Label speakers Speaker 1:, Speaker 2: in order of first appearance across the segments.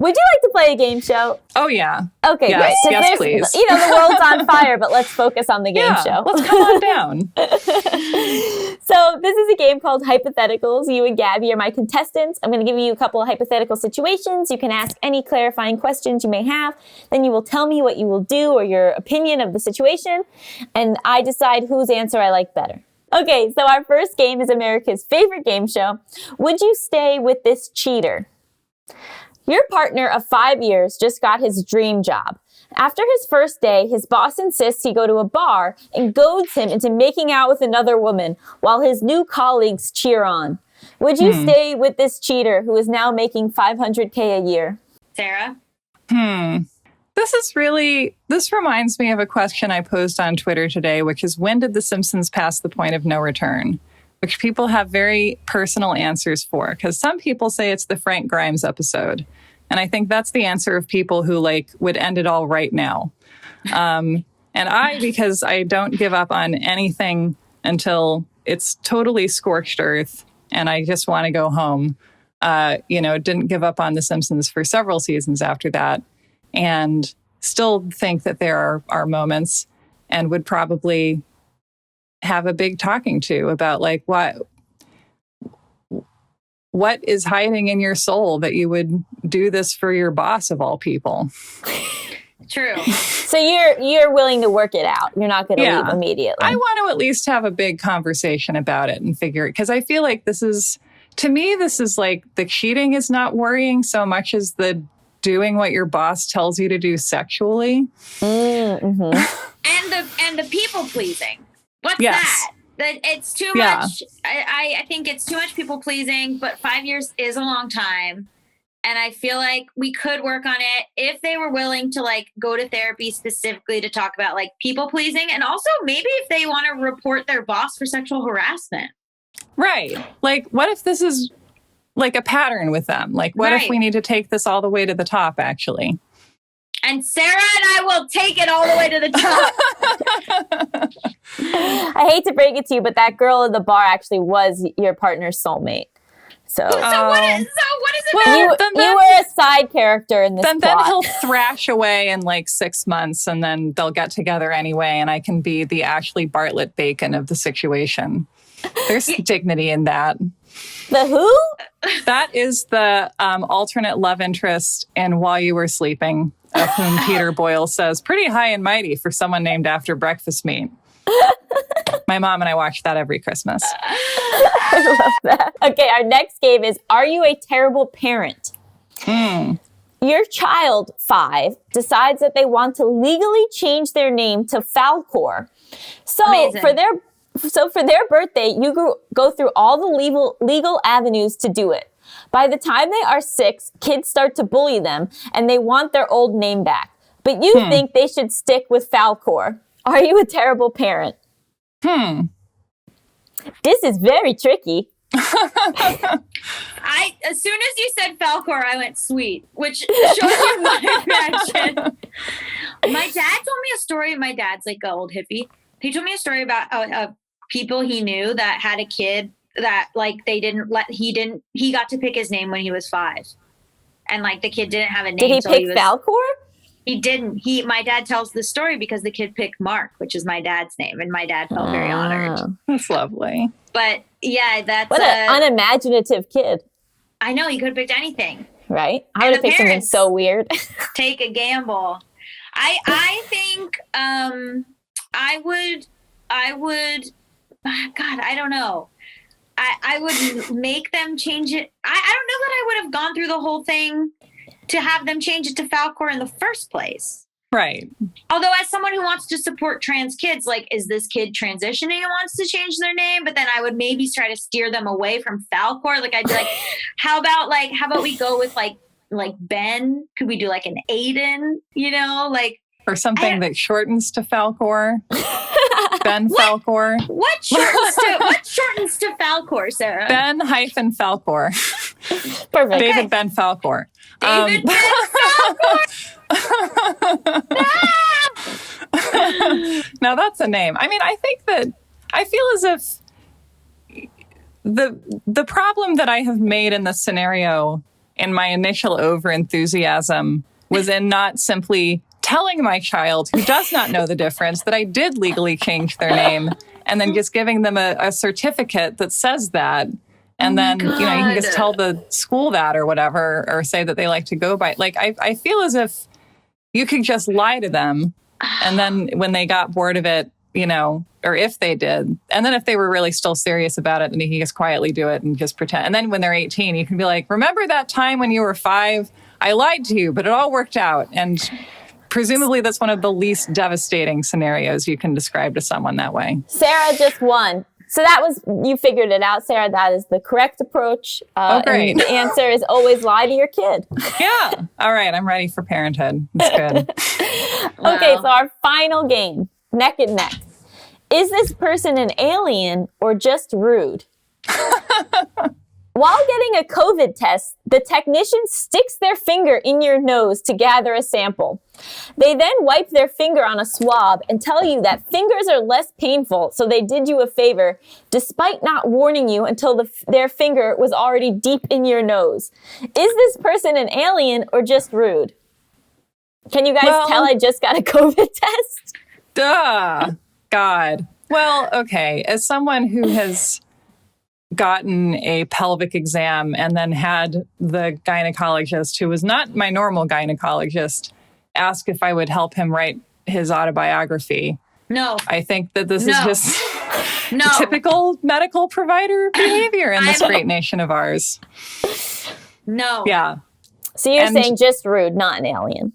Speaker 1: Would you like to play a game show?
Speaker 2: Oh, yeah.
Speaker 1: Okay,
Speaker 2: yes,
Speaker 1: great.
Speaker 2: Yes, please.
Speaker 1: You know, the world's on fire, but let's focus on the game show.
Speaker 2: Let's come on down.
Speaker 1: So this is a game called Hypotheticals. You and Gabby are my contestants. I'm going to give you a couple of hypothetical situations. You can ask any clarifying questions you may have. Then you will tell me what you will do or your opinion of the situation. And I decide whose answer I like better. Okay, so our first game is America's favorite game show. Would you stay with this cheater? Your partner of 5 years just got his dream job. After his first day, his boss insists he go to a bar and goads him into making out with another woman while his new colleagues cheer on. Would you stay with this cheater who is now making $500K a year?
Speaker 3: Sarah?
Speaker 2: This reminds me of a question I posed on Twitter today, which is, when did The Simpsons pass the point of no return? Which people have very personal answers for, because some people say it's the Frank Grimes episode. And I think that's the answer of people who would end it all right now. And because I don't give up on anything until it's totally scorched earth and I just want to go home, didn't give up on The Simpsons for several seasons after that, and still think that there are moments, and would probably have a big talking to about what is hiding in your soul that you would do this for your boss of all people.
Speaker 3: True.
Speaker 1: So you're willing to work it out. You're not going to leave immediately.
Speaker 2: I want to at least have a big conversation about it and figure it, because I feel like this is like the cheating is not worrying so much as the doing what your boss tells you to do sexually.
Speaker 3: And the people pleasing. What's that? That it's too much. I think it's too much people pleasing, but 5 years is a long time. And I feel like we could work on it if they were willing to go to therapy specifically to talk about people pleasing. And also maybe if they want to report their boss for sexual harassment.
Speaker 2: Right. What if this is a pattern with them? What if we need to take this all the way to the top, actually?
Speaker 3: And Sarah and I will take it all the way to the top.
Speaker 1: I hate to break it to you, but that girl in the bar actually was your partner's soulmate. So what
Speaker 3: is it?
Speaker 1: You were a side character in this plot.
Speaker 2: Then he'll thrash away in 6 months, and then they'll get together anyway, and I can be the Ashley Bartlett Bacon of the situation. There's dignity in that.
Speaker 1: The who?
Speaker 2: That is the alternate love interest in While You Were Sleeping, of whom Peter Boyle says, pretty high and mighty for someone named after breakfast meat. My mom and I watch that every Christmas.
Speaker 1: I love that. Okay, our next game is, are you a terrible parent? Your child, 5, decides that they want to legally change their name to Falcor. So
Speaker 3: Amazing.
Speaker 1: for their birthday, you go through all the legal avenues to do it. By the time they are 6, kids start to bully them, and they want their old name back. But you think they should stick with Falcor. Are you a terrible parent? This is very tricky.
Speaker 3: As soon as you said Falcor, I went sweet, which shows you my reaction. My dad told me a story. My dad's an old hippie. He told me a story about people he knew that had a kid that he got to pick his name when he was 5. And the kid didn't have a name.
Speaker 1: Did he pick Falcor?
Speaker 3: He didn't. My dad tells the story because the kid picked Mark, which is my dad's name, and my dad felt very honored.
Speaker 2: That's lovely.
Speaker 3: But yeah, that's
Speaker 1: what an unimaginative kid.
Speaker 3: I know, he could have picked anything.
Speaker 1: Right? I would have picked something so weird.
Speaker 3: Take a gamble. I think I would God, I don't know. I would make them change it. I don't know that I would have gone through the whole thing to have them change it to Falcor in the first place.
Speaker 2: Right.
Speaker 3: Although as someone who wants to support trans kids, is this kid transitioning and wants to change their name? But then I would maybe try to steer them away from Falcor. I'd be how about we go with Ben? Could we do an Aiden,
Speaker 2: or something that shortens to Falcor? Ben Falcor.
Speaker 3: What shortens to Falcor, Sarah?
Speaker 2: Ben hyphen Falcor.
Speaker 1: Perfect.
Speaker 2: David
Speaker 1: Okay.
Speaker 2: Ben Falcor.
Speaker 3: David Ben Falcor.
Speaker 2: Now that's a name. I mean, I think that I feel as if the problem that I have made in this scenario in my initial overenthusiasm was in not simply telling my child who does not know the difference that I did legally change their name, and then just giving them a certificate that says that. And then, you can just tell the school that or whatever, or say that they like to go by. Like, I feel as if you could just lie to them. And then when they got bored of it, or if they did, and then if they were really still serious about it, then you can just quietly do it and just pretend. And then when they're 18, you can be like, remember that time when you were 5? I lied to you, but it all worked out. And presumably that's one of the least devastating scenarios you can describe to someone that way.
Speaker 1: Sarah just won. So you figured it out, Sarah. That is the correct approach.
Speaker 2: Great.
Speaker 1: And the answer is always lie to your kid.
Speaker 2: Yeah. All right. I'm ready for parenthood. That's good.
Speaker 3: Wow.
Speaker 1: Okay, so our final game, neck and neck. Is this person an alien or just rude? While getting a COVID test, the technician sticks their finger in your nose to gather a sample. They then wipe their finger on a swab and tell you that fingers are less painful, so they did you a favor, despite not warning you until their finger was already deep in your nose. Is this person an alien or just rude? Can you guys tell I just got a COVID test?
Speaker 2: Duh. God. Well, okay. As someone who has gotten a pelvic exam and then had the gynecologist, who was not my normal gynecologist, ask if I would help him write his autobiography.
Speaker 3: No.
Speaker 2: I think that this is just typical medical provider behavior in this great nation of ours.
Speaker 3: No.
Speaker 2: Yeah.
Speaker 1: So you're saying just rude, not an alien.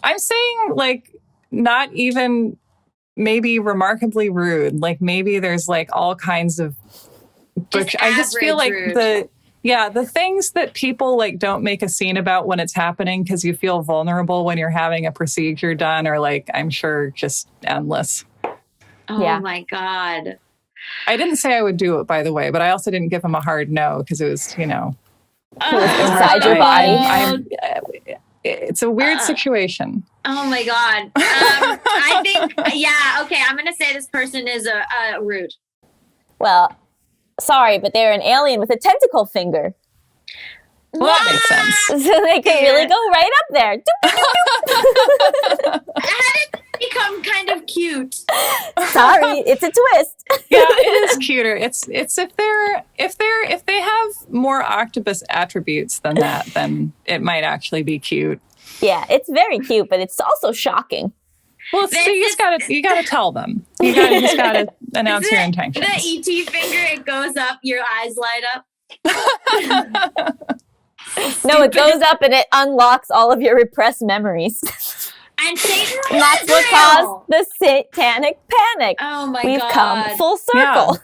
Speaker 2: I'm saying, like, not even maybe remarkably rude. Like, maybe there's like all kinds of I just feel like
Speaker 3: rude.
Speaker 2: the things that people like don't make a scene about when it's happening because you feel vulnerable when you're having a procedure done are, like, I'm sure just endless.
Speaker 3: Oh my God.
Speaker 2: I didn't say I would do it, by the way, but I also didn't give him a hard no because it was,
Speaker 1: Inside your body.
Speaker 2: It's a weird situation.
Speaker 3: Oh my God. I think, okay, I'm going to say this person is a rude.
Speaker 1: Well, sorry, but they're an alien with a tentacle finger.
Speaker 2: Well, that makes sense.
Speaker 1: So they can really go right up there.
Speaker 3: How did it become kind of cute?
Speaker 1: Sorry, it's a twist.
Speaker 2: Yeah, it is cuter. It's if they have more octopus attributes than that, then it might actually be cute.
Speaker 1: Yeah, it's very cute, but it's also shocking.
Speaker 2: Well, so you gotta tell them. You just gotta announce your intentions.
Speaker 3: The ET finger, it goes up, your eyes light up.
Speaker 1: No, it goes up and it unlocks all of your repressed memories.
Speaker 3: And Satan
Speaker 1: and that's what caused the satanic panic.
Speaker 3: Oh my God.
Speaker 1: We've come full circle.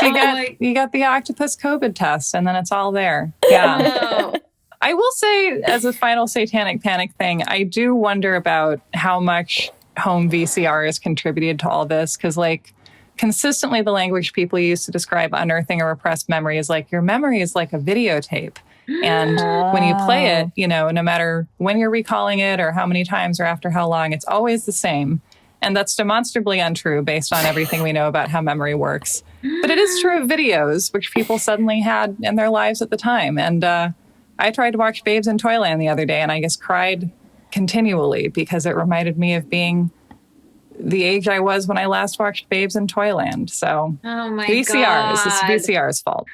Speaker 2: Yeah. You got the octopus COVID test, and then it's all there. Yeah.
Speaker 3: Oh.
Speaker 2: I will say, as a final satanic panic thing, I do wonder about how much home VCR has contributed to all this, because, like, consistently the language people use to describe unearthing a repressed memory is like, your memory is like a videotape. And when you play it, no matter when you're recalling it or how many times or after how long, it's always the same. And that's demonstrably untrue based on everything we know about how memory works. But it is true of videos, which people suddenly had in their lives at the time. And I tried to watch Babes in Toyland the other day, and I just cried continually because it reminded me of being the age I was when I last watched Babes in Toyland. So
Speaker 3: oh my
Speaker 2: VCRs,
Speaker 3: God.
Speaker 2: it's VCR's fault.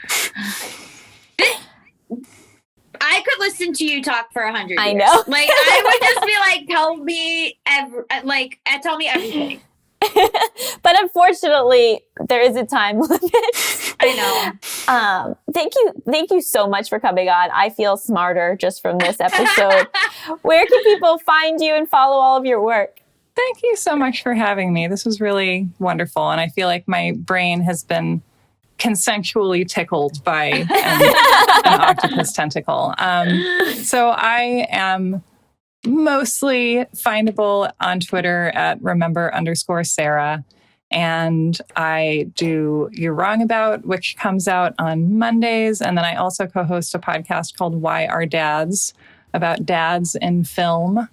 Speaker 3: I could listen to you talk for 100 years.
Speaker 1: I know.
Speaker 3: Like, I would just be like, tell me everything.
Speaker 1: But unfortunately, there is a time limit.
Speaker 3: I
Speaker 1: know. Thank you so much for coming on. I feel smarter just from this episode. Where can people find you and follow all of your work?
Speaker 2: Thank you so much for having me. This was really wonderful. And I feel like my brain has been consensually tickled by an octopus tentacle. So I am mostly findable on Twitter at remember_Sarah. And I do You're Wrong About, which comes out on Mondays. And then I also co-host a podcast called Why Are Dads, about dads in film.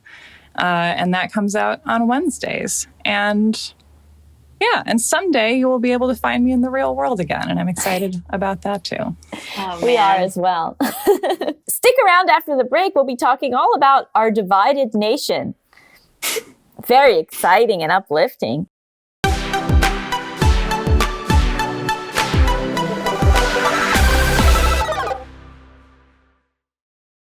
Speaker 2: And that comes out on Wednesdays. And Yeah, and someday you will be able to find me in the real world again, and I'm excited about that too.
Speaker 3: Oh,
Speaker 1: we are as well. Stick around after the break. We'll be talking all about our divided nation. Very exciting and uplifting.